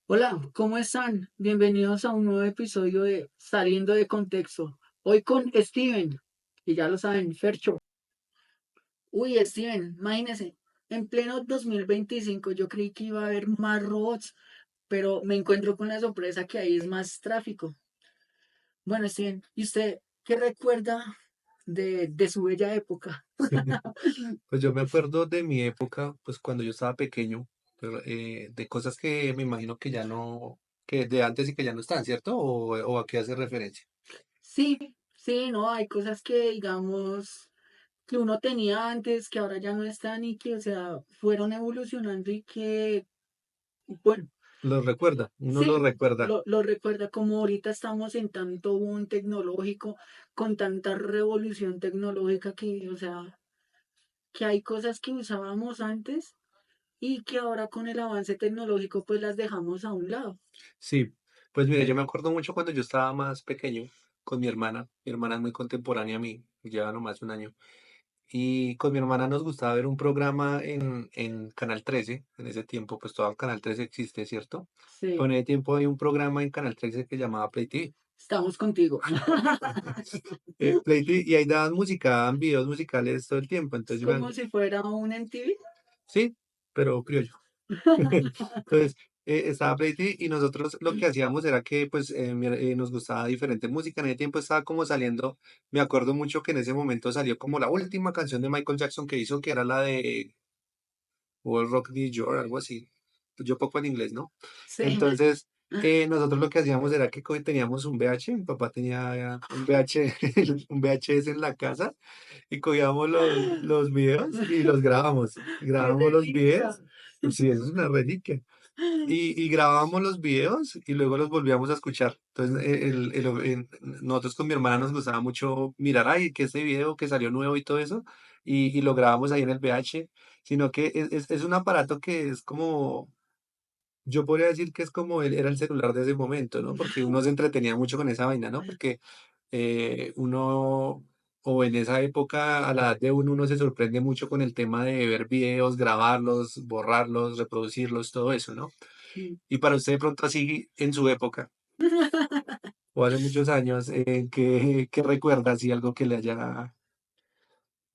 Hola, ¿cómo están? Bienvenidos a un nuevo episodio de Saliendo de Contexto. Hoy con Steven, y ya lo saben, Fercho. Uy, Steven, imagínese, en pleno 2025 yo creí que iba a haber más robots, pero me encuentro con la sorpresa que ahí es más tráfico. Bueno, Steven, ¿y usted qué recuerda de su bella época? Pues yo me acuerdo de mi época, pues cuando yo estaba pequeño, pero, de cosas que me imagino que ya no, que de antes y que ya no están, ¿cierto? ¿O a qué hace referencia? Sí, sí, no, hay cosas que digamos que uno tenía antes, que ahora ya no están y que, o sea, fueron evolucionando y que, bueno, Lo recuerda, uno lo sí, recuerda. lo recuerda como ahorita estamos en tanto boom tecnológico, con tanta revolución tecnológica que, o sea, que hay cosas que usábamos antes y que ahora con el avance tecnológico pues las dejamos a un lado. Sí, pues mire, yo me acuerdo mucho cuando yo estaba más pequeño con mi hermana. Mi hermana es muy contemporánea a mí, lleva nomás un año. Y con mi hermana nos gustaba ver un programa en Canal 13. En ese tiempo, pues todo Canal 13 existe, ¿cierto? Pero Sí, en ese tiempo hay un programa en Canal 13 que llamaba Play TV. estamos contigo. Play TV, y ahí daban música, daban videos musicales todo el tiempo. Es Entonces como si fuera un MTV. sí, pero criollo. Entonces, estaba Play TV y nosotros lo que hacíamos era que pues nos gustaba diferente música. En ese tiempo estaba como saliendo, me acuerdo mucho que en ese momento salió como la última canción de Michael Jackson que hizo, que era la de World Rock New York, algo así. Pues yo poco en inglés, ¿no? Sí. Entonces, nosotros lo que hacíamos era que teníamos un VH, mi papá tenía un VH, un VHS en la casa, y cogíamos los videos y los grabábamos. ¡Qué Grabábamos los delicia! videos. Sí, eso es una reliquia. Y grabábamos los videos y luego los volvíamos a escuchar. Entonces, nosotros con mi hermana nos gustaba mucho mirar, ay, que este video que salió nuevo y todo eso, y lo grabamos ahí en el VH, sino que es un aparato que es como, yo podría decir que es como era el celular de ese momento, ¿no? Porque uno se entretenía mucho con esa vaina, ¿no? Porque uno, o en esa época, a la edad de uno se sorprende mucho con el tema de ver videos, grabarlos, borrarlos, reproducirlos, todo eso, ¿no? Y para usted de pronto así en su época, o hace muchos años, ¿qué recuerda así algo que le haya,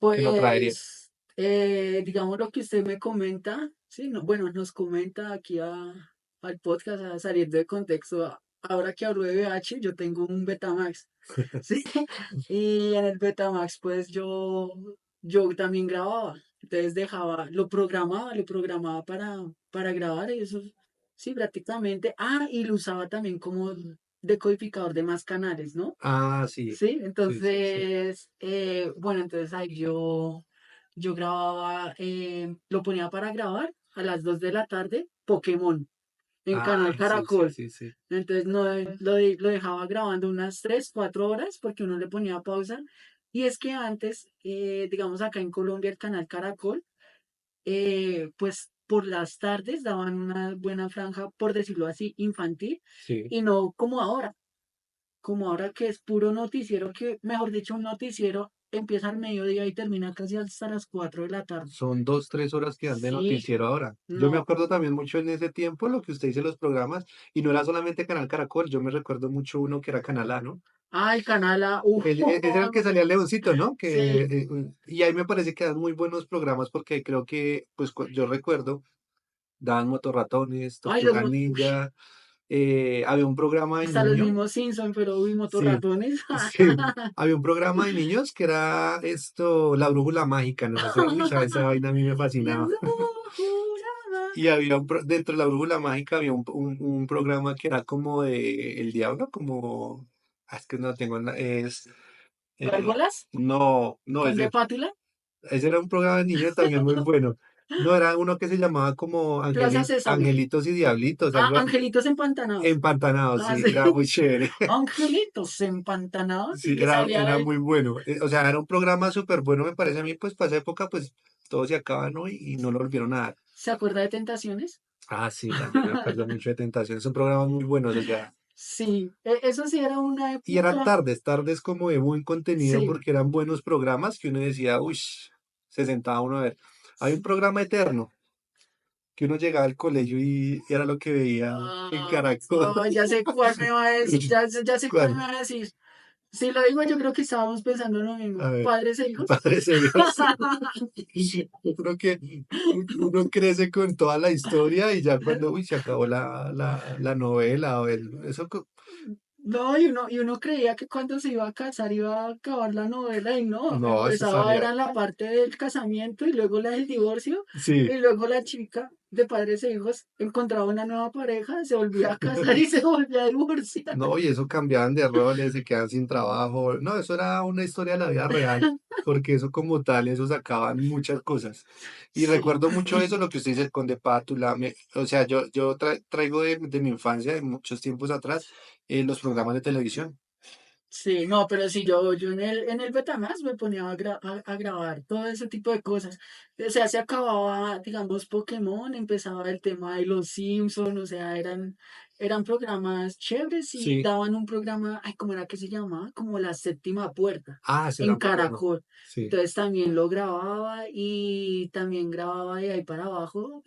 que lo traería? Pues, digamos lo que usted me comenta, sí, no, bueno, nos comenta aquí al podcast a salir de contexto. Ahora que hablo de VH, yo tengo un Betamax, sí, y en el Betamax, pues yo también grababa, entonces dejaba, lo programaba para grabar, y eso, sí, prácticamente. Ah, y lo usaba también como decodificador de más canales, ¿no? Ah, sí, Sí, sí, sí, sí. entonces, bueno, entonces ahí yo grababa, lo ponía para grabar a las 2 de la tarde, Pokémon, en Canal Ah, sí, sí, Caracol. sí, sí. Entonces no, lo dejaba grabando unas 3 4 horas porque uno le ponía pausa. Y es que antes, digamos acá en Colombia, el Canal Caracol, pues por las tardes daban una buena franja, por decirlo así, infantil, Sí. y no como ahora que es puro noticiero, que mejor dicho, un noticiero empieza al mediodía y termina casi hasta las 4 de la tarde. Son 2, 3 horas que dan de Sí, noticiero ahora. Yo me no. acuerdo también mucho en ese tiempo lo que usted dice los programas, y no era solamente Canal Caracol, yo me recuerdo mucho uno que era Canal A, ¿no? Ah, el canal A, Ese era el que salía el Leoncito, ¿no? sí, Y ahí me parece que dan muy buenos programas porque creo que, pues yo recuerdo, daban Motorratones, ay, Tortuga Ninja, había un programa de hasta los niños, mismos Simpson, pero uy, sí, motorratones. sí, había un programa de niños que era esto, La Brújula Mágica, no sé, uy, esa vaina a mí me La fascinaba. brújula. Y había dentro de La Brújula Mágica había un programa que era como de El Diablo, como, es que no tengo, eh, ¿Gárgolas? no, no, ¿Conde Pátula? ese era un programa de niños también muy bueno. No, era uno que se llamaba como Plaza Sésamo. Angelitos y Diablitos, Ah, algo Angelitos Empantanados. empantanados, Ah, sí, sí. era muy chévere. Angelitos Empantanados y Sí, que salía era el... muy bueno. O sea, era un programa súper bueno, me parece a mí, pues para esa época, pues todo se acaba, ¿no? Y no lo volvieron a dar. ¿Se acuerda de Tentaciones? Ah, sí, también me acuerdo mucho de Tentación. Son programas muy buenos, o sea, Sí, eso sí era una y eran época. tardes como de buen contenido Sí, porque eran buenos programas que uno decía, uy, se sentaba uno a ver. Hay un programa eterno. que uno llegaba al colegio y era lo que veía en Ah, Caracol. oh, ya sé cuál me va a decir, ya sé cuál me ¿Cuál? va a decir. Si lo digo, yo creo que estábamos pensando en lo A mismo. ver, ¿Padres e hijos? Padres e Hijos. Yo creo que uno crece con toda la historia y ya cuando, uy, se acabó la novela o eso, No, y uno creía que cuando se iba a casar iba a acabar la novela y no, no, eso empezaba, salía. era la parte del casamiento y luego la del divorcio Sí. y luego la chica de padres e hijos encontraba una nueva pareja, se volvía a casar y se volvía a divorciar. No, y eso cambiaban de roles, se quedaban sin trabajo. No, eso era una historia de la vida real, porque eso como tal, eso sacaban muchas cosas. Y Sí. recuerdo mucho eso, lo que usted dice, el Conde Pátula. O sea, yo traigo de mi infancia, de muchos tiempos atrás, los programas de televisión. Sí, no, pero sí, yo en el Betamax me ponía a grabar todo ese tipo de cosas. O sea, se acababa, digamos, Pokémon, empezaba el tema de los Simpsons, o sea, eran programas chéveres y Sí. daban un programa, ay, ¿cómo era que se llamaba? Como La Séptima Puerta, Ah, eso era en muy bueno. Caracol. Sí. Entonces también lo grababa y también grababa de ahí para abajo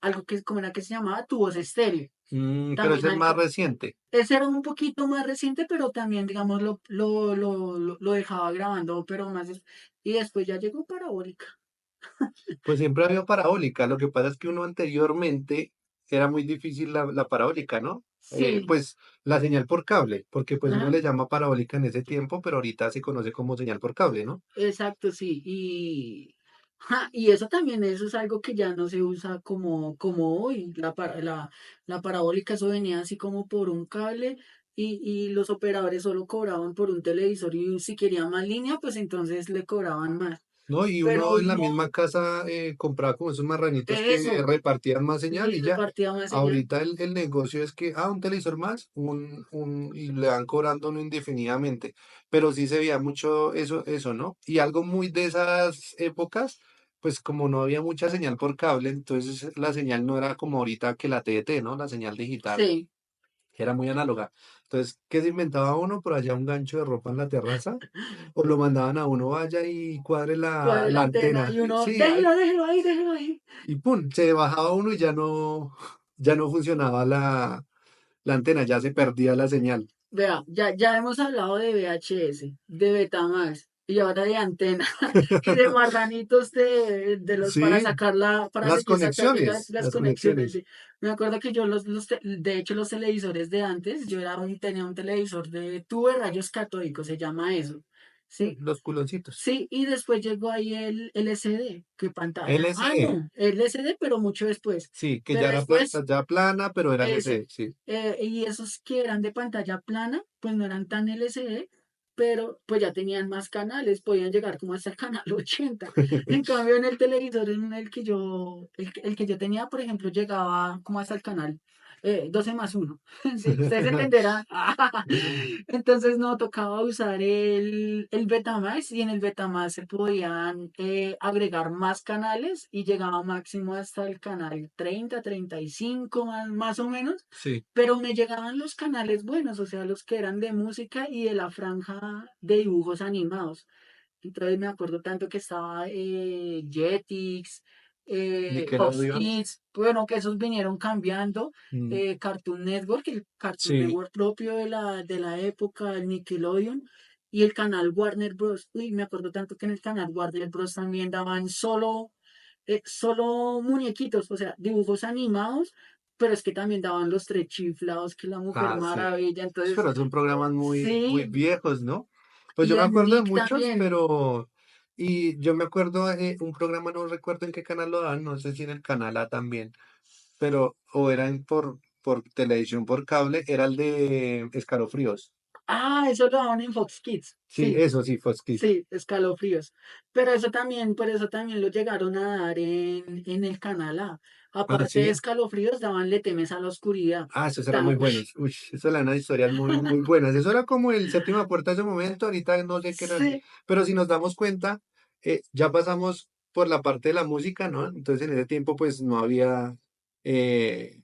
algo que, ¿cómo era que se llamaba? Tu voz estéreo. Pero También ese es ahí más reciente. ese era un poquito más reciente, pero también, digamos, lo dejaba grabando, pero más. Y después ya llegó Parabólica. Pues siempre había parabólica. Lo que pasa es que uno anteriormente era muy difícil la parabólica, ¿no? Sí, Pues la señal por cable, porque pues uno ajá, le llama parabólica en ese tiempo, pero ahorita se conoce como señal por cable, ¿no? exacto, sí. Y eso también, eso es algo que ya no se usa como hoy. La parabólica, eso venía así como por un cable. Y los operadores solo cobraban por un televisor y si quería más línea, pues entonces le cobraban más. ¿No? Y Pero uno en la misma no, casa compraba como esos marranitos que eso, repartían más señal sí, y ya. repartía más señal. Ahorita el negocio es que, un televisor más, y le van cobrando uno indefinidamente. Pero sí se veía mucho eso, ¿no? Y algo muy de esas épocas, pues como no había mucha señal por cable, entonces la señal no era como ahorita que la TDT, ¿no? La señal digital Sí. era muy análoga. Entonces, ¿qué se inventaba uno? Por allá un gancho de ropa en la terraza, o lo mandaban a uno, vaya y cuadre la, Cuadra la la antena antena. y uno, Sí, ay, déjelo ahí, déjelo ahí. y pum, se bajaba uno y ya no funcionaba la antena, ya se perdía la señal. Vea, ya hemos hablado de VHS, de Betamax y ahora de antena y de marranitos de los para Sí, sacarla, para las seguir sacando conexiones, las las conexiones. conexiones. Sí. Me acuerdo que yo de hecho los televisores de antes, tenía un televisor de tubo de rayos catódicos, se llama eso. Sí, Los culoncitos. sí, y después llegó ahí el LCD, qué pantalla. Ah, LCE, no, el LCD, pero mucho después. sí, que ya Pero era después pantalla plana, pero era eso. LCE, sí. Y esos que eran de pantalla plana, pues no eran tan LCD, pero pues ya tenían más canales, podían llegar como hasta el canal 80. En cambio, en el televisor en el que yo tenía, por ejemplo, llegaba como hasta el canal 12+1. Sí, ustedes entenderán. Entonces no tocaba usar el Betamax y en el Betamax se podían agregar más canales y llegaba máximo hasta el canal 30, 35 más o menos, Sí, pero me llegaban los canales buenos, o sea, los que eran de música y de la franja de dibujos animados. Entonces me acuerdo tanto que estaba Jetix, Fox Nickelodeon. Kids, bueno, que esos vinieron cambiando, mm, Cartoon Network, el Cartoon sí, Network propio de la época, el Nickelodeon, y el canal Warner Bros. Uy, me acuerdo tanto que en el canal Warner Bros. También daban solo muñequitos, o sea, dibujos animados, pero es que también daban los tres chiflados, que la Mujer sí. Maravilla, entonces, Pero son programas muy, muy sí, viejos, ¿no? Pues yo y me el acuerdo de Nick muchos, también. pero... Y yo me acuerdo de un programa, no recuerdo en qué canal lo dan, no sé si en el canal A también, pero o era por televisión, por cable, era el de Escalofríos. Ah, eso lo daban en Fox Kids. Sí, Sí, eso sí, Fox Kids. sí, escalofríos. Pero eso también, por eso también lo llegaron a dar en el canal A. Ah, Aparte de sí. escalofríos, daban Le temes a la oscuridad. Esos eran muy Ush, buenos. Uy, eso eran unas historias muy, muy buenas. Eso era como el séptima puerta de ese momento, ahorita no sé qué era. sí. Pero si nos damos cuenta, ya pasamos por la parte de la música, ¿no? Entonces en ese tiempo pues no había, eh,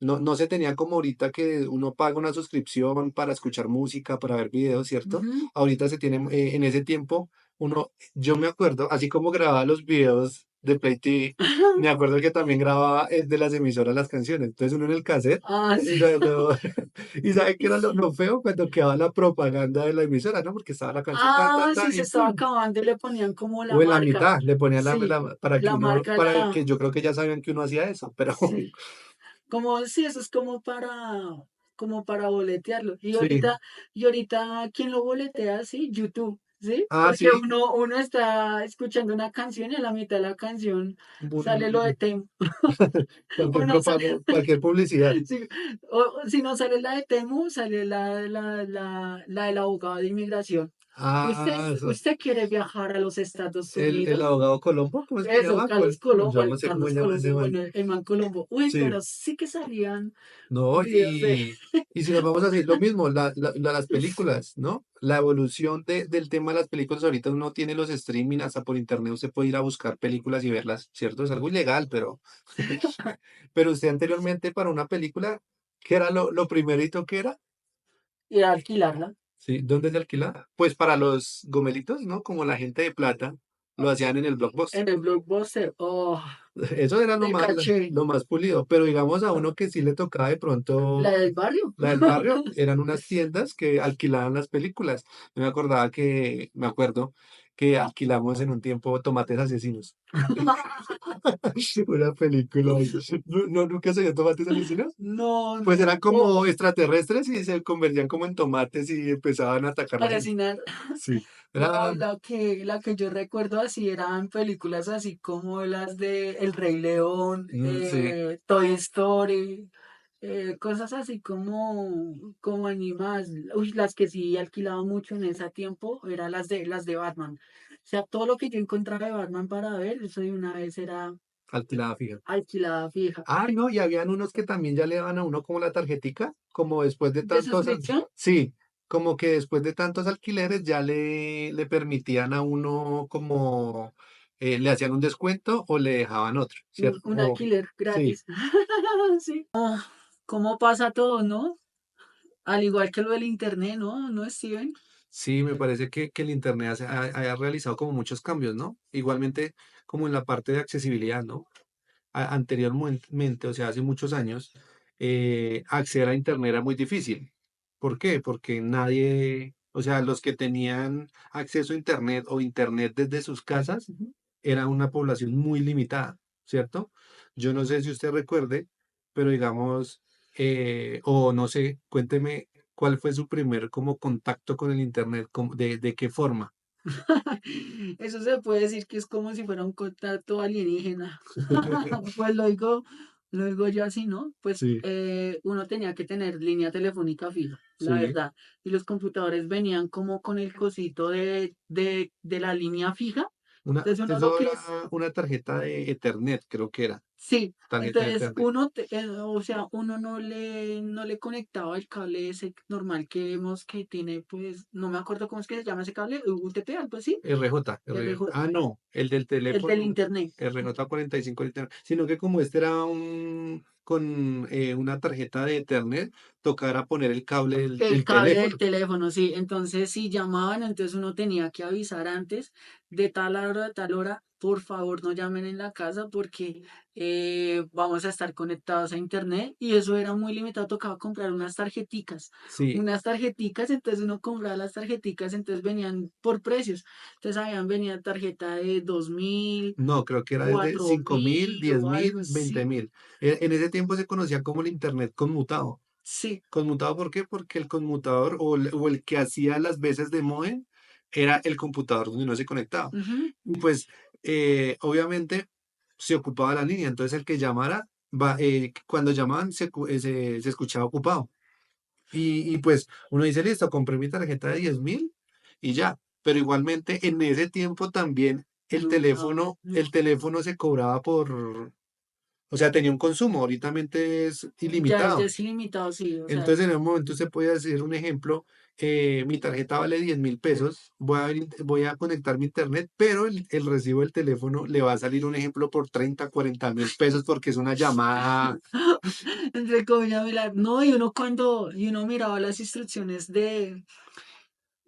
no se tenía como ahorita que uno paga una suscripción para escuchar música, para ver videos, ¿cierto? Ujú. Ahorita se tiene, en ese tiempo, yo me acuerdo, así como grababa los videos de Play TV. Me acuerdo que también grababa de las emisoras las canciones. Entonces uno en el cassette Ah, y sí. y sabe que era lo feo cuando quedaba la propaganda de la emisora, ¿no? Porque estaba la canción ta, ta, Ah, ta, sí, se y estaba ¡pum! acabando y le ponían como O la en la marca. mitad le ponían Sí, para que la uno, marca para que la. yo creo que ya sabían que uno hacía eso, pero Sí. Como, sí, eso es como para boletearlo. Y sí. ahorita, y ahorita, ¿quién lo boletea? Sí, YouTube, ¿sí? Ah, Porque sí. uno está escuchando una canción y a la mitad de la canción sale lo de Temu. Cualquier Uno sale, propaganda, cualquier publicidad. sí, o si no sale la de Temu, sale la del abogado de inmigración. ¿Usted, Ah, eso. usted quiere viajar a los Estados El Unidos? abogado Colombo, ¿cómo es que se Eso, llama? Carlos Yo Colombo, no el sé cómo se Carlos llama ese Colombo, man. bueno, el man Colombo. Uy, Sí. pero sí que salían No, videos de. y si nos vamos a decir lo mismo, las películas, ¿no? La evolución del tema de las películas, ahorita uno tiene los streaming, hasta por internet usted puede ir a buscar películas y verlas, ¿cierto? Es algo ilegal, pero usted anteriormente para una película, ¿qué era lo primerito que era? Ir a alquilarla ¿Sí? ¿Dónde se alquilaba? Pues para los gomelitos, ¿no? Como la gente de plata, lo hacían en el Blockbuster. en el Blockbuster. Oh, Eso era de caché. lo más pulido, pero digamos a uno que sí le tocaba de La pronto del barrio. la del barrio, eran unas tiendas que alquilaban las películas. Yo me acuerdo que alquilamos en un tiempo Tomates Asesinos. Una película. ¿Nunca se vio Tomates Asesinos? No, Pues no. eran como extraterrestres y se convertían como en tomates y empezaban a atacar a la gente. Asesinar. Sí, No, era, la que yo recuerdo así eran películas así como las de El Rey León, sí, Toy Story, cosas así como animadas. Uy, las que sí alquilaba mucho en ese tiempo eran las de Batman. O sea, todo lo que yo encontrara de Batman para ver, eso de una vez era alquilada fija. alquilada fija. Ah, no, y habían unos que también ya le daban a uno como la tarjetica, como después de ¿De tantos, suscripción? sí, como que después de tantos alquileres ya le permitían a uno como, le hacían un descuento o le dejaban otro, Un, ¿cierto? un alquiler Sí, gratis. Sí. ¿Cómo pasa todo, no? Al igual que lo del internet, ¿no? ¿No, Steven? sí, me parece que el Internet ha realizado como muchos cambios, ¿no? Igualmente como en la parte de accesibilidad, ¿no? Anteriormente, o sea, hace muchos años, acceder a Internet era muy difícil. ¿Por qué? Porque nadie, o sea, los que tenían acceso a Internet o Internet desde sus casas, Ujú. era una población muy limitada, ¿cierto? Yo no sé si usted recuerde, pero digamos, o no sé, cuénteme cuál fue su primer como contacto con el Internet, de qué forma. Eso se puede decir que es como si fuera un contacto alienígena. Pues lo digo yo así, ¿no? Pues Sí, uno tenía que tener línea telefónica fija, la sí. verdad. Y los computadores venían como con el cosito de la línea fija. Entonces uno lo Eso que era es. una tarjeta de Ethernet, creo que era. Sí, Tarjeta de entonces Ethernet. o sea, uno no le conectaba el cable ese normal que vemos que tiene, pues, no me acuerdo cómo es que se llama ese cable, UTP, algo así, RJ. Ah, no, el del el del teléfono, internet. RJ45 Ethernet. Sino que como este era con una tarjeta de Ethernet, tocara poner el cable El del cable del teléfono. teléfono, sí. Entonces, si llamaban, entonces uno tenía que avisar antes de tal hora a tal hora. Por favor, no llamen en la casa porque vamos a estar conectados a internet. Y eso era muy limitado. Tocaba comprar unas tarjeticas. Sí, Unas tarjeticas, entonces uno compraba las tarjeticas, entonces venían por precios. Entonces, venía tarjeta de 2.000, no, creo que era desde cuatro 5.000, mil diez o algo mil, así. 20.000. En ese tiempo se conocía como el Internet conmutado. Sí. ¿Conmutado por qué? Porque el conmutador o el que hacía las veces de modem era el computador donde uno se conectaba. Ujú. Y pues, obviamente, se ocupaba la línea. Entonces, el que llamara, cuando llamaban, se escuchaba ocupado. Y pues, uno dice, listo, compré mi tarjeta de 10.000 y ya. Pero igualmente, en ese tiempo también el No, no, teléfono, el teléfono se cobraba o sea, tenía un consumo. Ahorita es ya ilimitado. es ilimitado, sí. O sea, Entonces, en un momento usted puede hacer un ejemplo, mi tarjeta vale 10.000 pesos, voy a conectar mi internet, pero el recibo del teléfono le va a salir un ejemplo por 30, 40.000 pesos porque es una llamada. entre comillas, no, y uno miraba las instrucciones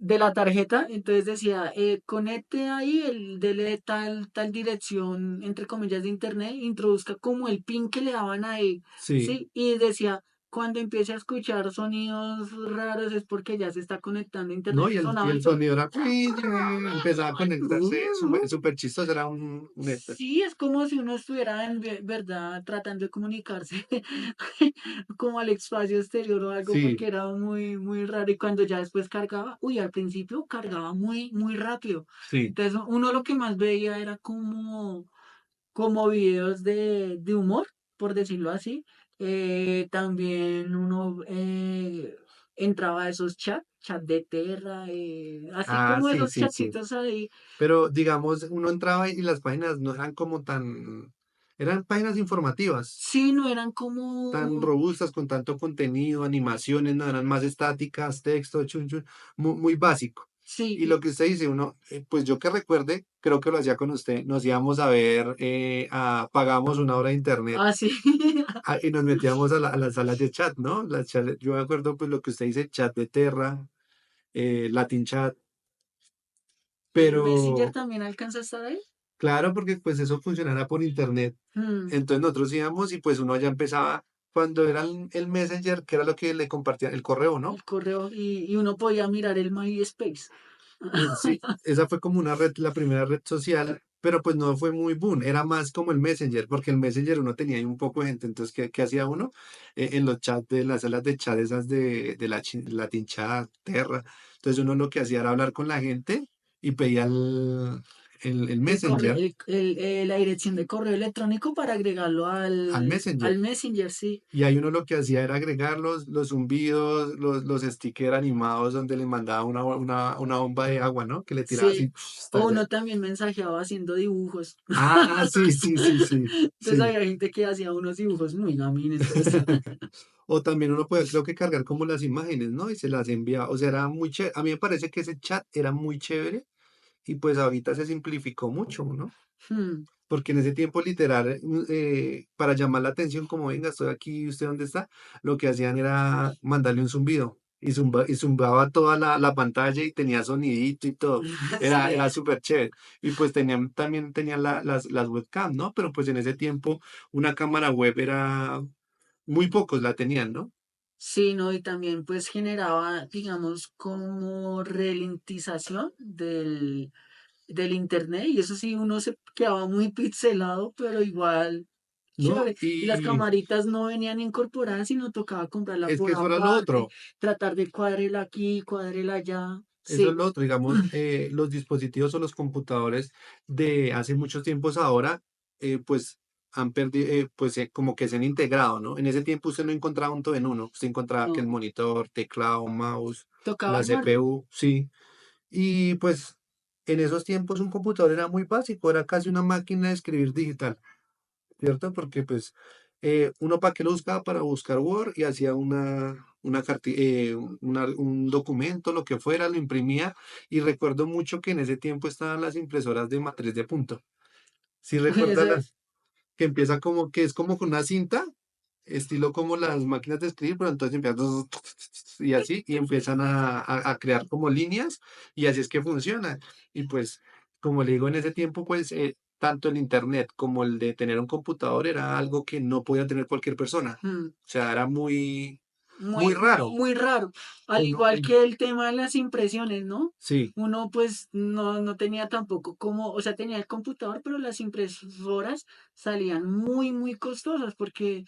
de la tarjeta, entonces decía, conecte ahí, dele tal dirección, entre comillas, de internet, introduzca como el pin que le daban ahí, Sí. ¿sí? Y decía, cuando empiece a escuchar sonidos raros es porque ya se está conectando a internet. No, y Sonaba el eso. sonido era, empezaba a conectarse, súper súper chistoso, era un esto. Sí, es como si uno estuviera en verdad tratando de comunicarse como al espacio exterior o algo porque Sí, era muy, muy raro y cuando ya después cargaba, uy, al principio cargaba muy, muy rápido. sí. Entonces uno lo que más veía era como videos de humor, por decirlo así. También uno entraba a esos chat de Terra, así Ah, como sí, esos sí, sí. chatsitos ahí. Pero digamos, uno entraba y las páginas no eran como eran páginas informativas, Sí, no eran tan como. robustas con tanto contenido, animaciones, no eran más estáticas, texto, muy, muy básico. Sí, Y lo que usted dice, uno, pues yo que recuerde, creo que lo hacía con usted, nos íbamos a ver, pagamos una hora de internet así. y nos metíamos a las salas de chat, ¿no? Yo me acuerdo pues lo que usted dice, chat de Terra, Latin Chat, ¿El Messenger pero también alcanza a estar ahí? claro, porque pues eso funcionara por internet. Mm, Entonces nosotros íbamos y pues uno ya empezaba, cuando era el Messenger, que era lo que le compartía el correo, ¿no? el correo y uno podía mirar el MySpace. Sí, esa fue como una red, la primera red social, pero pues no fue muy boom, era más como el Messenger, porque el Messenger uno tenía ahí un poco de gente, entonces, ¿qué hacía uno? En los chats de las salas de chat esas de Latin Chat, Terra, entonces uno lo que hacía era hablar con la gente y pedía el Messenger, La dirección de correo electrónico para agregarlo al al Messenger. Messenger, sí. Y ahí uno lo que hacía era agregar los zumbidos, los stickers animados donde le mandaba una bomba de agua, ¿no? Que le tiraba así, Sí. O estalla. uno también mensajeaba haciendo dibujos. Ah, sí, sí, sí, sí, Entonces sí. había gente que hacía unos dibujos muy gamín, entonces. O también uno puede, creo que cargar como las imágenes, ¿no? Y se las enviaba. O sea, era muy chévere. A mí me parece que ese chat era muy chévere y pues ahorita se simplificó mucho, ¿no? Hmm. Porque en ese tiempo literal, para llamar la atención, como venga, estoy aquí, ¿usted dónde está? Lo que hacían era mandarle un zumbido y zumbaba toda la pantalla y tenía sonidito y todo. Era Sí. súper chévere. Y pues también tenían las webcam, ¿no? Pero pues en ese tiempo una cámara web era, muy pocos la tenían, ¿no? Sí, ¿no? Y también pues generaba, digamos, como ralentización del internet y eso sí, uno se quedaba muy pixelado, pero igual ¿No? chévere. Y las Y camaritas no venían incorporadas, sino tocaba comprarla es que por eso era lo aparte, otro. tratar de cuadrela aquí, cuadrela allá. Eso es Sí. lo otro, digamos, los dispositivos o los computadores de hace muchos tiempos ahora, pues han perdido, pues como que se han integrado, ¿no? En ese tiempo usted no encontraba un todo en uno, usted encontraba que el No, monitor, teclado, mouse, tocaba la armar. CPU, sí. Y pues en esos tiempos un computador era muy básico, era casi una máquina de escribir digital. ¿Cierto? Porque pues uno para qué lo buscaba para buscar Word y hacía un documento, lo que fuera, lo imprimía y recuerdo mucho que en ese tiempo estaban las impresoras de matriz de punto. ¿Sí recuerda Ese- las que empieza como que es como con una cinta, estilo como las máquinas de escribir, pero entonces empiezan y así y empiezan a crear como líneas y así es que funciona. Y pues como le digo, en ese tiempo pues tanto el internet como el de tener un computador era algo que no podía tener cualquier persona. mm. O sea, era muy, muy Muy, raro. muy raro. Al Uno, igual que el tema de las impresiones, ¿no? sí, Uno pues no tenía tampoco como, o sea, tenía el computador, pero las impresoras salían muy, muy costosas porque,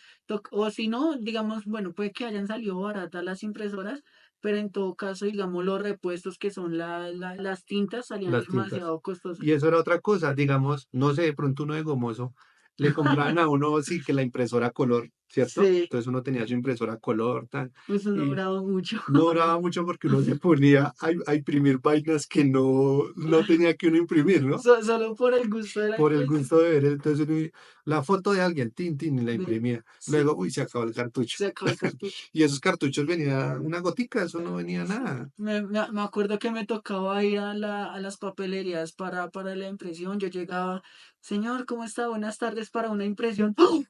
o si no, digamos, bueno, puede que hayan salido baratas las impresoras, pero en todo caso, digamos, los repuestos que son las tintas salían las tintas. demasiado costosas. Y eso era otra cosa, digamos, no sé, de pronto uno de gomoso, le compraban a uno, sí, que la impresora color, ¿cierto? Sí, Entonces uno tenía su impresora color, tal, eso no y duraba mucho. no duraba mucho porque uno se ponía a imprimir vainas que no tenía que uno imprimir, ¿no? Solo por el gusto de la Por el impresión. gusto de ver, entonces la foto de alguien, tin, tin, y la imprimía. Sí, Luego, uy, se acabó el cartucho. se acabó el cartucho. Y esos cartuchos venía una gotica, eso no venía Sí, nada. me acuerdo que me tocaba ir a las papelerías para la impresión. Yo llegaba, señor, ¿cómo está? Buenas tardes para una impresión. ¡Ah!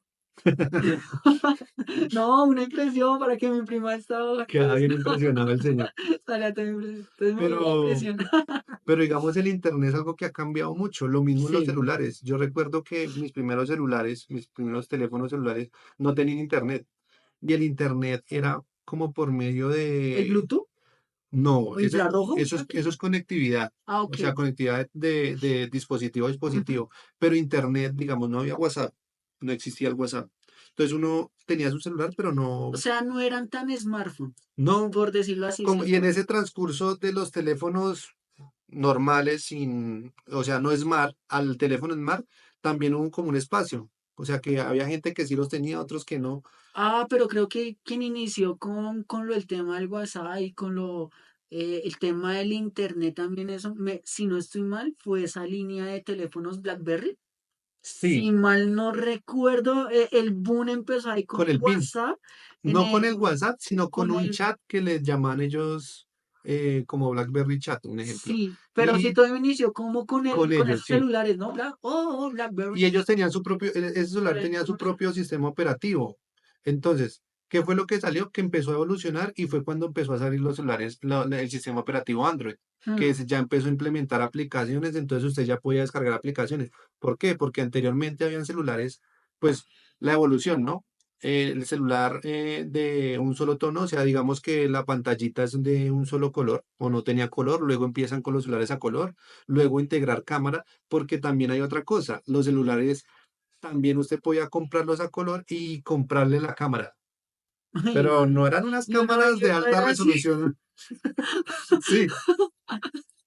No, una impresión para que mi prima estaba Queda bien impresionado el señor. sale a tener impresión. Entonces me dio la Pero, impresión. pero digamos, el internet es algo que ha cambiado mucho. Lo mismo en los Sí, celulares. Yo recuerdo que mis primeros celulares, mis primeros teléfonos celulares, no tenían internet. Y el internet era como por medio el de. Bluetooth No, o infrarrojo, eso es conectividad. ah, O ok. sea, conectividad de dispositivo a Ujú. dispositivo. Pero internet, digamos, no había WhatsApp. No existía el WhatsApp. Entonces uno tenía su celular, pero O no, sea, no eran tan smartphone, no. por decirlo así, Y en ¿cierto? ese transcurso de los teléfonos normales, o sea, no Smart, al teléfono Smart, también hubo como un espacio. O sea, que había gente que sí los tenía, otros que no. Ah, pero creo que quien inició con lo el tema del WhatsApp y con lo el tema del internet también eso, si no estoy mal, fue esa línea de teléfonos BlackBerry. Sí, Si mal no recuerdo, el boom empezó ahí con con el PIN. WhatsApp, en No con el el, WhatsApp, sino con con un el, chat que les llaman ellos como BlackBerry Chat, un ejemplo. sí, pero sí Y todo inició como con con con ellos, esos sí. celulares, ¿no? BlackBerry. Y ellos tenían su propio, ese celular tenía su propio sistema operativo. Entonces, ¿qué fue lo que salió? Que empezó a evolucionar y fue cuando empezó a salir los celulares, el sistema operativo Android, Hmm. ya empezó a implementar aplicaciones, entonces usted ya podía descargar aplicaciones. ¿Por qué? Porque anteriormente habían celulares, pues la evolución, ¿no? El celular de un solo tono, o sea, digamos que la pantallita es de un solo color o no tenía color, luego empiezan con los celulares a color, luego integrar cámara porque también hay otra cosa, los celulares también usted podía comprarlos a color y comprarle la cámara, Ay, pero no eran unas cámaras y de uno alta era así. resolución. Sí,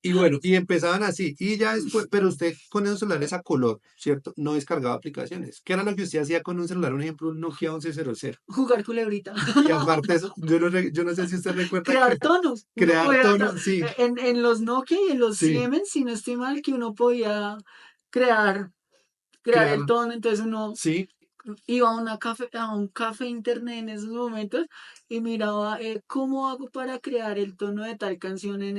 y bueno, y empezaban así, y ya después, pero usted con esos celulares a color, ¿cierto? No descargaba aplicaciones. ¿Qué era lo que usted hacía con un celular? Un ejemplo, un Nokia 1100. Jugar culebrita. Y aparte de eso, yo no sé si usted recuerda Crear tonos. Uno crear podía, tonos, sí, en los Nokia y en los sí, Siemens, si no estoy mal, que uno podía crear, crear crear, el tono, entonces uno sí, iba a un café internet en esos momentos y miraba cómo hago para crear el tono de tal canción y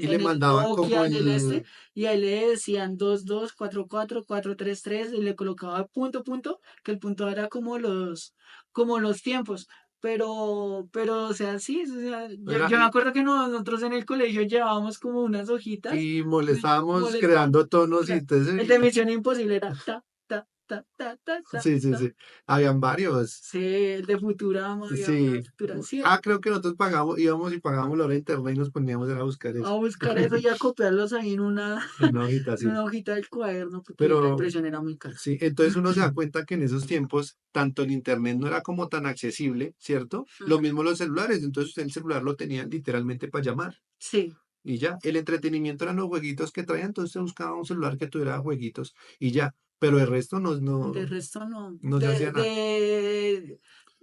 le en el mandaban como Nokia, en el el, y ahí le decían 2244 433 y le colocaba punto, punto, que el punto era como los tiempos. O sea, sí, o sea, era, yo me acuerdo que nosotros en el colegio llevábamos como unas hojitas, y molestábamos molesta, creando tonos y entonces, el de Misión Imposible era ta, ta, ta, ta, ta, ta, sí, sí, ta. sí, habían varios. Sí, el de Futurama, había uno de Sí. Futurama. Sí, Creo que nosotros pagamos, íbamos y pagábamos la hora de internet y nos poníamos a buscar a eso. buscar eso y a copiarlos ahí en En una hojita, en sí. una hojita del cuaderno, porque la Pero impresión era muy cara. sí, entonces uno se da cuenta que en esos tiempos, tanto el internet no era como tan accesible, ¿cierto? Lo mismo los celulares, entonces usted el celular lo tenía literalmente para llamar. Sí, Y ya, el entretenimiento eran los jueguitos que traía, entonces usted buscaba un celular que tuviera jueguitos y ya. Pero el resto de resto no. no se hacía nada.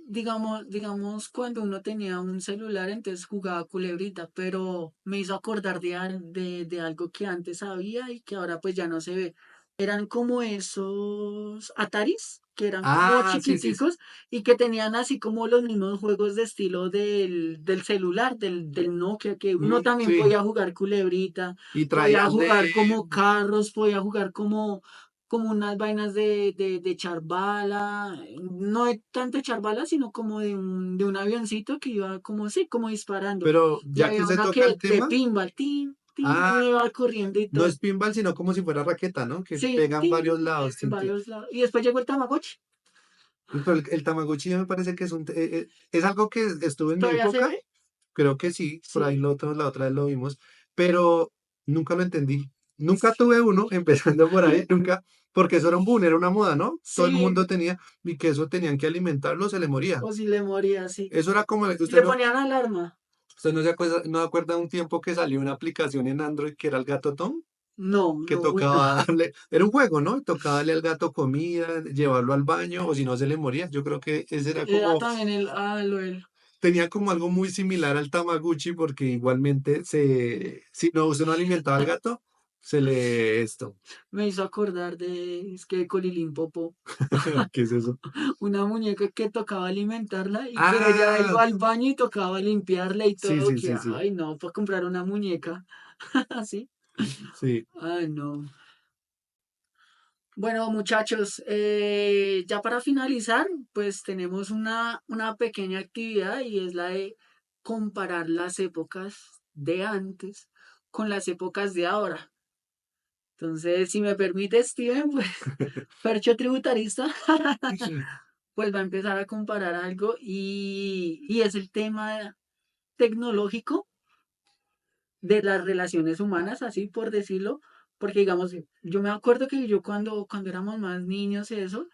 Digamos, cuando uno tenía un celular, entonces jugaba culebrita, pero me hizo acordar de algo que antes había y que ahora pues ya no se ve. Eran como esos Ataris, que eran como Sí, sí, sí. chiquiticos y que tenían así como los mismos juegos de estilo del celular, del Nokia, que uno también Sí. podía jugar culebrita, Y podía traían jugar como carros, podía jugar como unas vainas de echar bala, no de tanto echar bala, sino como de un avioncito que iba como así, como disparando. pero Y ya que había usted una toca que el de tema, pinball, tin, tin, y ah, uno iba corriendo y no todo. es pinball, sino como si fuera raqueta, ¿no? Que Sí, pegan tin, varios lados. en Tin, tin. varios lados. Y después llegó el Tamagotchi. Pero el Tamagotchi me parece que es algo que estuvo en mi ¿Todavía se época, ve? creo que sí, por ahí Sí, la otra vez lo vimos, pero nunca lo entendí. Nunca sí, tuve uno, empezando por ahí, nunca, porque eso era un boom, era una moda, ¿no? Todo el sí, mundo tenía, y que eso tenían que alimentarlo, se le moría. o si le moría, sí. Eso era como, Y le ponían alarma. usted no se acuerda de un tiempo que salió una aplicación en Android que era el gato Tom, No, que no, uy, no. tocaba darle, era un juego, ¿no? Tocaba darle al gato comida, llevarlo al baño, o si no se le moría. Yo creo que ese era Era como, también el tenía como algo muy similar al Tamagotchi, porque igualmente si no, usted no alimentaba al gato, se le esto. me hizo acordar es que Colilimpopó. ¿Qué es eso? Una muñeca que tocaba alimentarla y que ella Ah, iba al baño y tocaba limpiarla y sí, todo, sí, que, sí, sí, ay, no, para comprar una muñeca así. sí. Ay, no. Bueno, muchachos, ya para finalizar, pues tenemos una pequeña actividad y es la de comparar las épocas de antes con las épocas de ahora. Entonces, si me permite, Steven, pues, Fercho tributarista, pues va a empezar a comparar algo y es el tema tecnológico de las relaciones humanas, así por decirlo, porque digamos, yo me acuerdo que yo cuando éramos más niños y eso,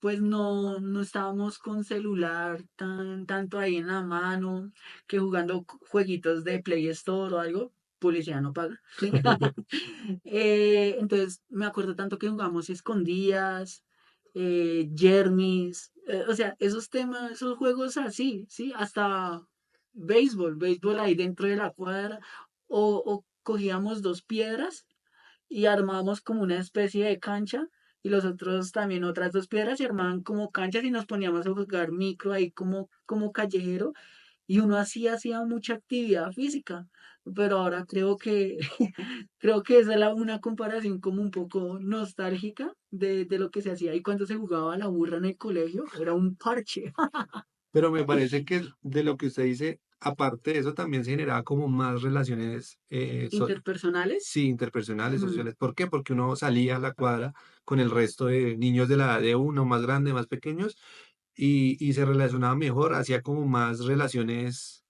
pues no estábamos con celular tanto ahí en la mano, que jugando jueguitos de Play Store o algo, publicidad no paga. ¿Sí? Entonces me acuerdo tanto que jugamos escondidas, Jermis, o sea, esos temas, esos juegos así, ¿sí? Hasta béisbol ahí dentro de la cuadra, o cogíamos dos piedras y armábamos como una especie de cancha y los otros también otras dos piedras y armaban como canchas y nos poníamos a jugar micro ahí como callejero y uno así hacía mucha actividad física, pero ahora creo que creo que esa es una comparación como un poco nostálgica de lo que se hacía y cuando se jugaba a la burra en el colegio, era un parche. Pero me parece que de lo que usted dice, aparte de eso, también se generaba como más relaciones, Interpersonales. sí, interpersonales, Mm, sociales. ¿Por qué? Porque uno salía a la cuadra con el resto de niños de la edad de uno, más grande, más pequeños, y se relacionaba mejor, hacía como más relaciones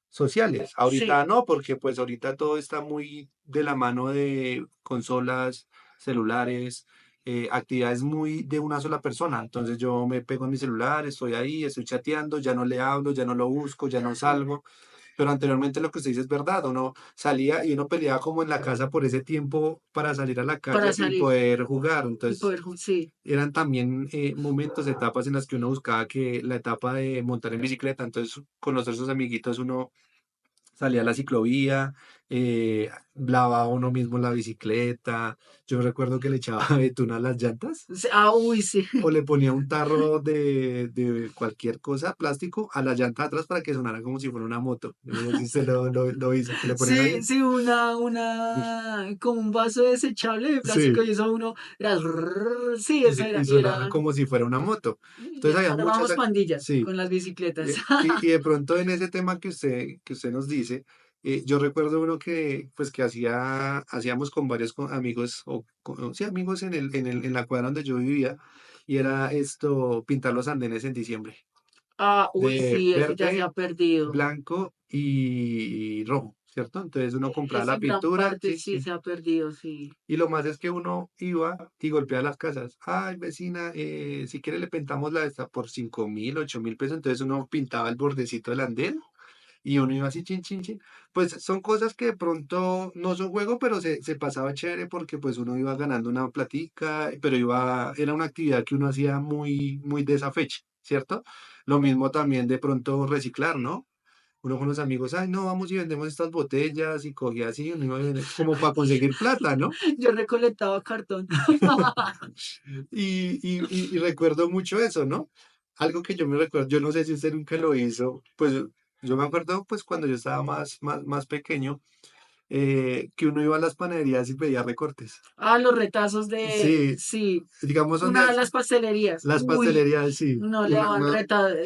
sociales. sí, Ahorita no, porque pues ahorita todo está muy de la mano de consolas, celulares, actividades muy de una sola persona. Entonces yo me pego en mi celular, estoy ahí, estoy chateando, ya no le hablo, ya no lo busco, ya no salgo. Pero anteriormente lo que usted dice es verdad, uno salía y uno peleaba como en la casa por ese tiempo para salir a la para calle y salir poder jugar. y Entonces poder, sí. eran también momentos, etapas en las que uno buscaba que la etapa de montar en bicicleta, entonces conocer sus amiguitos, uno salía a la ciclovía, lavaba uno mismo la bicicleta. Yo recuerdo que le echaba betún a las llantas Sí, ah, uy, sí. o le ponía un tarro de cualquier cosa, plástico, a la llanta de atrás para que sonara como si fuera una moto. Yo no sé si usted lo hizo, que le ponían Sí, ahí. sí, como un vaso desechable de plástico Sí, y eso uno era, sí, eso y era, y sonaba era, como si fuera una moto. y Entonces había muchas, armábamos pandillas sí. con las bicicletas. Y de pronto en ese tema que usted nos dice, yo recuerdo uno que, pues, que hacíamos con varios amigos, sí, amigos en la cuadra donde yo vivía, y era esto, pintar los andenes en diciembre, Ah, uy, de sí, ya se verde, ha perdido. blanco y rojo, ¿cierto? Entonces uno compraba Eso la en gran pintura, parte sí, sí sí. se ha perdido, sí. Y lo más es que uno iba y golpeaba las casas. Ay, vecina, si quiere le pintamos la esta por 5.000, 8.000 pesos. Entonces uno pintaba el bordecito del andén y uno iba así, chin, chin, chin. Pues son cosas que de pronto no son juego, pero se pasaba chévere porque pues uno iba ganando una platica, pero era una actividad que uno hacía muy, muy de esa fecha, ¿cierto? Lo mismo también de pronto reciclar, ¿no? Uno con los amigos, ay, no, vamos y vendemos estas botellas y cogía así, uno iba a como para conseguir plata, ¿no? Yo recolectaba cartón. Y recuerdo mucho eso, ¿no? Algo que yo me recuerdo, yo no sé si usted nunca lo hizo, pues yo me acuerdo pues cuando yo estaba más pequeño, que uno iba a las panaderías y pedía recortes. Ah, los retazos de, Sí, sí, digamos donde una de las pastelerías. las Uy, pastelerías, sí. no le daban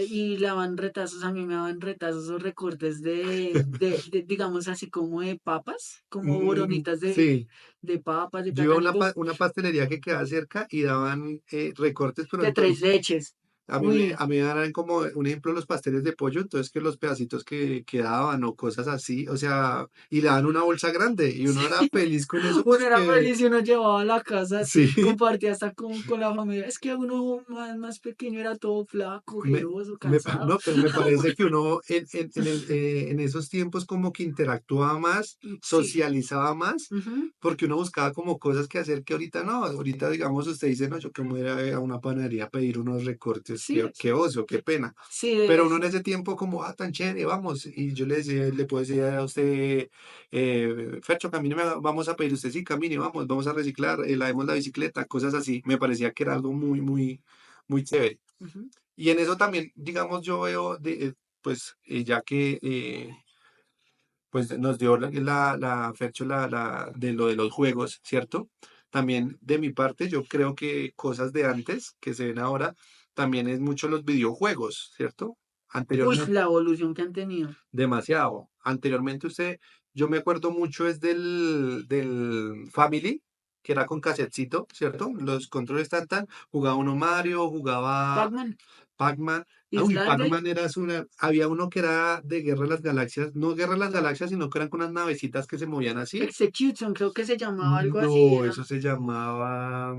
y le daban retazos, a mí me daban retazos o recortes digamos así como de papas, como boronitas Sí, de papas, de yo iba a plátano, una pastelería que quedaba cerca y daban recortes, pero de tres entonces leches. Uy, a mí me dan como un ejemplo los pasteles de pollo, entonces que los pedacitos que quedaban o cosas así, o sea, y le dan una bolsa grande y uno era feliz con eso uno era porque feliz y uno llevaba a la casa, sí, compartía hasta con la familia. Es que uno más pequeño era todo flaco, ojeroso, cansado. no, pero me parece que uno en esos tiempos como que interactuaba más, Sí. socializaba más, Ujú. porque uno buscaba como cosas que hacer que ahorita no, ahorita digamos usted dice, no, yo que me voy a ir a una panadería a pedir unos recortes, Sí, qué oso, qué pena. sí, Pero uno en ese tiempo como, tan chévere, vamos, y yo le decía, le puedo decir a usted, Fercho, camine, vamos a pedir, usted sí, camine, vamos a reciclar, lavemos la bicicleta, cosas así, me parecía que era algo muy, muy, muy chévere. ujú. Y en eso también, digamos, yo veo, pues, ya que pues nos dio la Fercho de lo de los juegos, ¿cierto? también de mi parte, yo creo que cosas de antes que se ven ahora, también es mucho los videojuegos, ¿cierto? Uy, Anteriormente, la evolución que han tenido. demasiado. Anteriormente yo me acuerdo mucho es del Family, que era con casetcito, ¿cierto? Los controles jugaba uno Mario, jugaba Pac-Man, Pac-Man. Ah, uy, Islanders, Pac-Man había uno que era de Guerra de las Galaxias, no Guerra de las Galaxias, sino que eran con unas navecitas que se movían así. Execution, creo que se llamaba algo así, No, era eso se llamaba,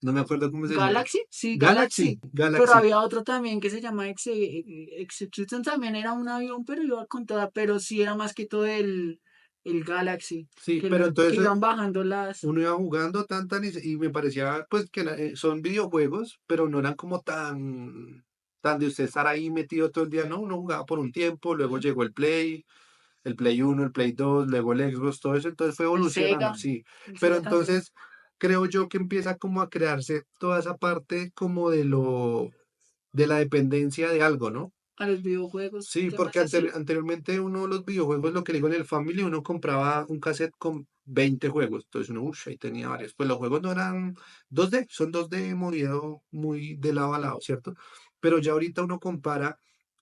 no me acuerdo cómo se llama. Galaxy, sí, Galaxy, Galaxy. Pero Galaxy. había otro también que se llama Execution, también era un avión, pero iba con toda, pero sí era más que todo el Galaxy, Sí, que, pero que entonces iban bajando las. uno iba jugando tan y me parecía pues que son videojuegos, pero no eran como tan de usted estar ahí metido todo el día, no, uno jugaba por un tiempo, luego llegó el Play uno, el Play 2, luego el Xbox, todo eso, entonces fue El evolucionando, Sega, sí. el Pero Sega también. entonces creo yo que empieza como a crearse toda esa parte como de la dependencia de algo, ¿no? A los videojuegos, Sí, porque temas así. anteriormente uno los videojuegos, lo que le digo en el Family, uno compraba un cassette con 20 juegos, entonces uno, uff, ahí tenía varios. Pues los juegos no eran 2D, son 2D movido muy de lado a lado, ¿cierto? Pero ya ahorita uno compara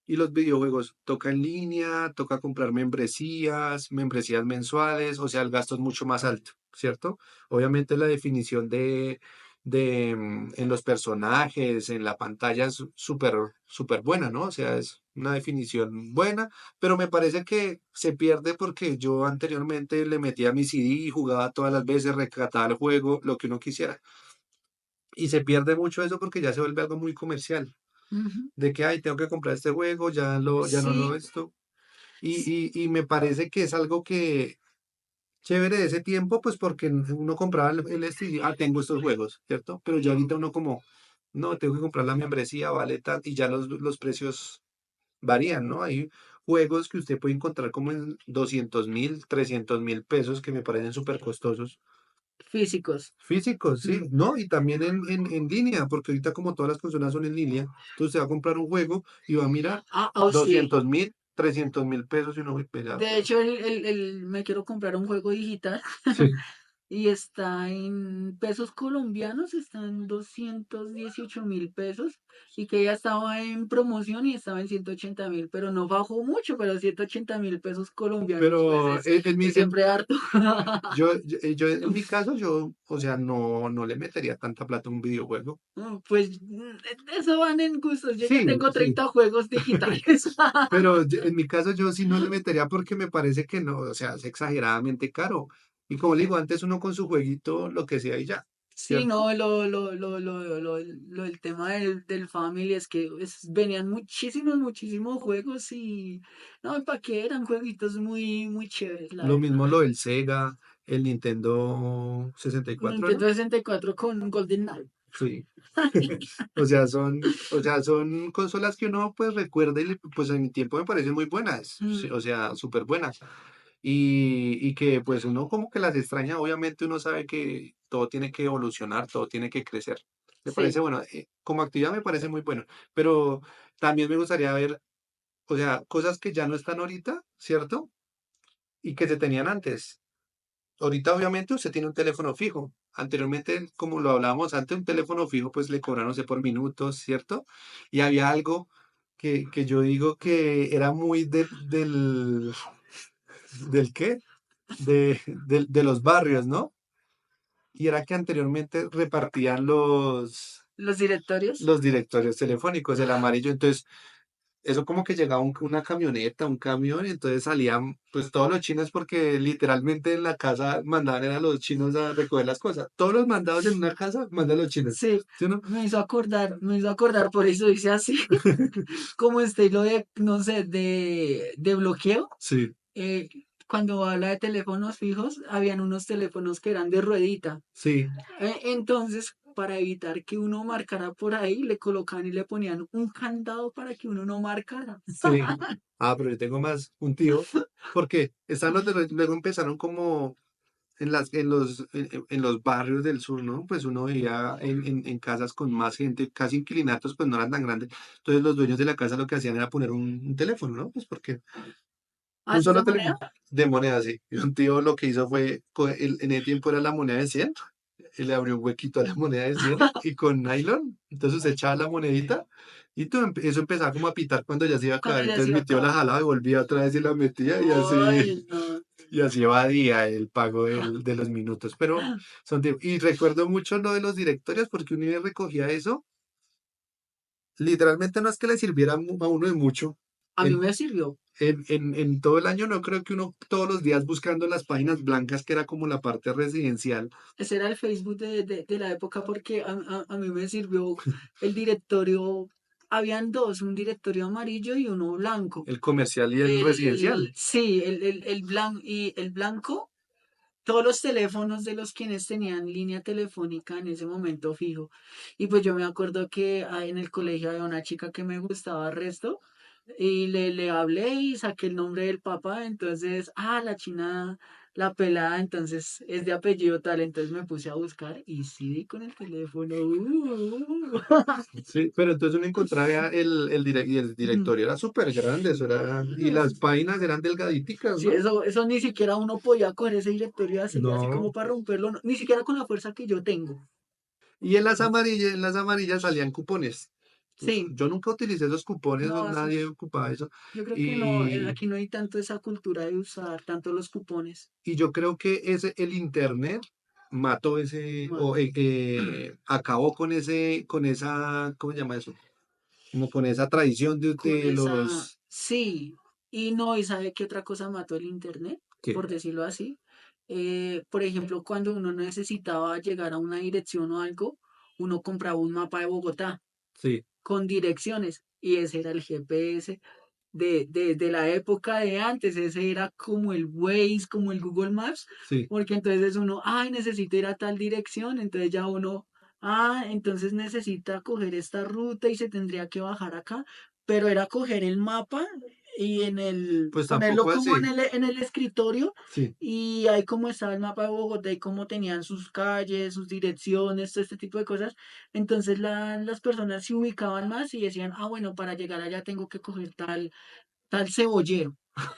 y los videojuegos toca en línea, toca comprar membresías mensuales, o sea, el gasto es mucho más alto, ¿cierto? Obviamente la definición en los personajes, en la pantalla es súper, súper buena, ¿no? O sea, es una definición buena, pero me parece que se pierde porque yo anteriormente le metía mi CD y jugaba todas las veces, recataba el juego, lo que uno quisiera. Y se pierde mucho eso porque ya se vuelve algo muy comercial, Ujú. de que, ay, tengo que comprar este juego, ya no lo Sí, esto. Y me parece que es algo que chévere de ese tiempo, pues porque uno compraba el este y, tengo estos juegos, ¿cierto? Pero ya ahorita uno como, no, tengo que comprar la membresía, vale tal, y ya los precios varían, ¿no? Hay juegos que usted puede encontrar como en 200.000, 300.000 pesos que me parecen súper costosos. físicos. Físicos, sí, Mm. ¿no? Y también en línea, porque ahorita como todas las consolas son en línea, entonces se va a comprar un juego y va a mirar Ah, oh, sí. 200.000, 300.000 pesos y uno, uy, pegado. De hecho, me quiero comprar un juego digital Sí. y está en pesos colombianos, está en 218.000 pesos y que ya estaba en promoción y estaba en 180.000, pero no bajó mucho, pero 180.000 pesos colombianos, pues Pero es siempre harto. yo en mi caso, o sea, no le metería tanta plata a un videojuego. Pues eso van en gustos, yo ya Sí, tengo sí. 30 juegos digitales. Pero en mi caso yo sí no le metería porque me parece que no, o sea, es exageradamente caro. Y como le digo, antes uno con su jueguito, lo que sea y ya, Sí, ¿cierto? no, el tema del Family es que venían muchísimos juegos y no, ¿para qué? Eran jueguitos muy, muy chéveres, la Lo verdad. mismo lo del Sega, el Nintendo 64, ¿era? Nintendo 64 con Golden Knight. Sí. O sea, son consolas que uno pues recuerda y pues en mi tiempo me parecen muy buenas, sí, Mm, o sea, súper buenas. Y que pues uno como que las extraña, obviamente uno sabe que todo tiene que evolucionar, todo tiene que crecer. Me parece sí, bueno, como actividad me parece muy bueno, pero también me gustaría ver, o sea, cosas que ya no están ahorita, ¿cierto? Y que se tenían antes. Ahorita obviamente usted tiene un teléfono fijo. Anteriormente, como lo hablábamos antes, un teléfono fijo pues le cobraron, no sé, por minutos, ¿cierto? Y había algo que yo digo que era muy ¿del qué? De los barrios, ¿no? Y era que anteriormente repartían los directorios. los directorios telefónicos, el amarillo. Entonces, eso como que llegaba una camioneta, un camión, y entonces salían pues todos los chinos porque literalmente en la casa mandaban a los chinos a recoger las cosas. Todos los mandados en una casa mandan los chinos. Sí, ¿Sí o no? me hizo acordar, por eso dice así, como estilo de, no sé, de bloqueo. Sí, eh, Cuando habla de teléfonos fijos, habían unos teléfonos que eran de ruedita. sí, Entonces, para evitar que uno marcara por ahí, le colocaban y le ponían un candado para que uno no marcara. sí. Ah, pero yo tengo más un tío, porque están luego empezaron como en los barrios del sur, ¿no? Pues uno veía en casas con más gente, casi inquilinatos, pues no eran tan grandes. Entonces los dueños de la casa lo que hacían era poner un teléfono, ¿no? Pues porque ¿Ah, un eso es de solo moneda? teléfono de moneda, sí. Y un tío lo que hizo fue, en ese tiempo era la moneda de 100. y le abrió un huequito a la moneda de 100 y con nylon, entonces usted echaba la monedita y eso empezaba como a pitar cuando ya se iba a Cuando acabar, ya se entonces iba a mi tío la acabar. jalaba y volvía otra vez y la metía y así, Ay, no. y así evadía el pago de los minutos, pero y recuerdo mucho lo de los directorios porque uno recogía eso, literalmente no es que le sirviera a uno de mucho. A mí me sirvió. En todo el año no creo que uno todos los días buscando las páginas blancas, que era como la parte residencial, Ese era el Facebook de la época porque a mí me sirvió el directorio. Habían dos, un directorio amarillo y uno blanco. el comercial y el residencial. Sí, el blanco, todos los teléfonos de los quienes tenían línea telefónica en ese momento fijo. Y pues yo me acuerdo que en el colegio había una chica que me gustaba resto y le hablé y saqué el nombre del papá, entonces, la china, la pelada, entonces es de apellido tal, entonces me puse a buscar y sí di con el teléfono. Sí, pero entonces uno encontraba y el directorio era súper grande, eso era, y las páginas eran delgaditicas, Sí, ¿no? eso ni siquiera uno podía coger ese directorio así, así como No. para romperlo, ni siquiera con la fuerza que yo tengo. Y en las amarillas salían cupones. Sí, Yo nunca utilicé esos cupones, no, no, eso nadie es- ocupaba eso. yo creo que no, Y, aquí no hay tanto esa cultura de usar tanto los cupones. y yo creo que el internet mató Ma- acabó con con esa, ¿cómo se llama eso? Como con esa tradición Con de esa, los, sí, y no, ¿y sabe qué otra cosa mató el internet? ¿qué? Por decirlo así. Por ejemplo, cuando uno necesitaba llegar a una dirección o algo, uno compraba un mapa de Bogotá Sí, con direcciones y ese era el GPS de la época de antes, ese era como el Waze, como el Google Maps, sí. porque entonces uno, necesito ir a tal dirección, entonces ya uno, entonces necesita coger esta ruta y se tendría que bajar acá, pero era coger el mapa y Pues ponerlo tampoco como así. en el escritorio Sí. y ahí como estaba el mapa de Bogotá y cómo tenían sus calles, sus direcciones, todo este tipo de cosas, entonces las personas se ubicaban más y decían, bueno, para llegar allá tengo que coger tal cebollero.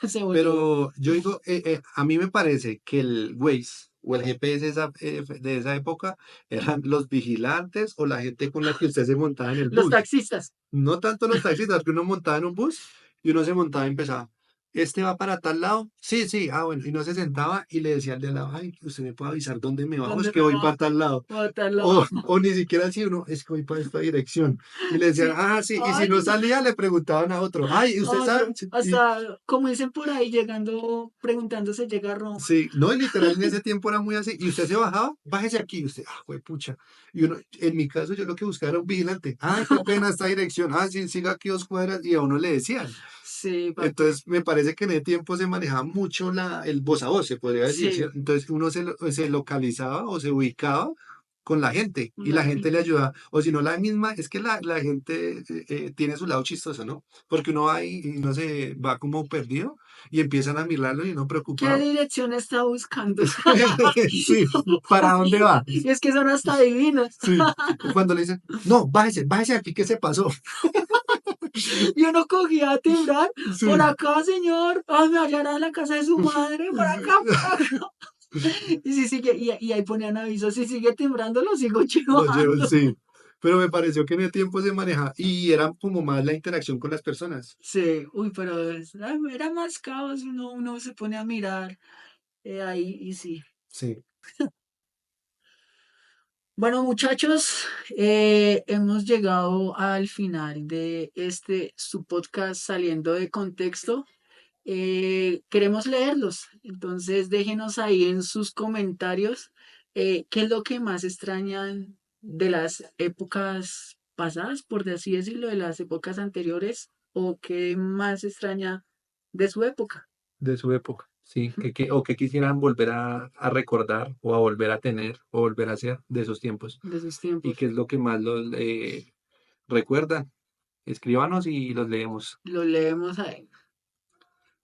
Cebollero. Pero yo digo, a mí me parece que el Waze o el GPS de esa época eran los vigilantes o la gente con la que usted se montaba en el Los bus. taxistas. No tanto los taxistas, que uno montaba en un bus y uno se montaba y empezaba, ¿este va para tal lado? Sí, sí, bueno, y no se sentaba y le decía al de al lado, ay, usted me puede avisar dónde me bajo, es ¿Dónde que me voy va? para tal lado. A tal lado. O ni siquiera así uno, es que voy para esta dirección. Y le decían, Sí. sí, y si Ay, no salía, le preguntaban a otro, ay, ¿usted sabe? otro. Y Hasta, como dicen por ahí, llegando, preguntándose, llega a Roma. sí, no, y literal en ese tiempo era muy así. Y usted se bajaba, bájese aquí. Y usted, pucha. Y uno, en mi caso, yo lo que buscaba era un vigilante. Ay, qué pena esta dirección. Sí, siga aquí 2 cuadras. Y a uno le decían. Sí, ¿para qué? Entonces, me parece que en ese tiempo se manejaba mucho el voz a voz, se podría decir, Sí, ¿cierto? Entonces, uno se localizaba o se ubicaba con la gente y la la gente le gente. ayudaba. O si no, la misma, es que la gente tiene su lado chistoso, ¿no? Porque uno va y no se va como perdido y empiezan a mirarlo y no ¿Qué preocupado. dirección está buscando? Sí, ¿para dónde va? Y es que son hasta divinos. Sí, o cuando le dicen, no, bájese, bájese aquí, ¿qué se pasó? Y uno cogía a temblar. Por Sí, acá, señor. Me hallará en la casa de su madre. Por acá, por acá. Y si sigue, y ahí ponían aviso, si sigue timbrando, lo sigo lo llevo, chivando. sí. Pero me pareció que en el tiempo se manejaba y era como más la interacción con las personas. Sí, uy, pero era más caos, uno se pone a mirar ahí y sí. Sí, Bueno, muchachos, hemos llegado al final de su podcast saliendo de contexto. Queremos leerlos, entonces déjenos ahí en sus comentarios qué es lo que más extrañan de las épocas pasadas, por así decirlo, de las épocas anteriores, o qué más extraña de su época, de su época. Sí, o que quisieran volver a recordar o a volver a tener o volver a hacer de esos tiempos. de sus Y tiempos. qué es lo que más los recuerdan. Escríbanos y los leemos. Lo leemos ahí.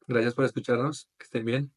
Gracias por escucharnos. Que estén bien.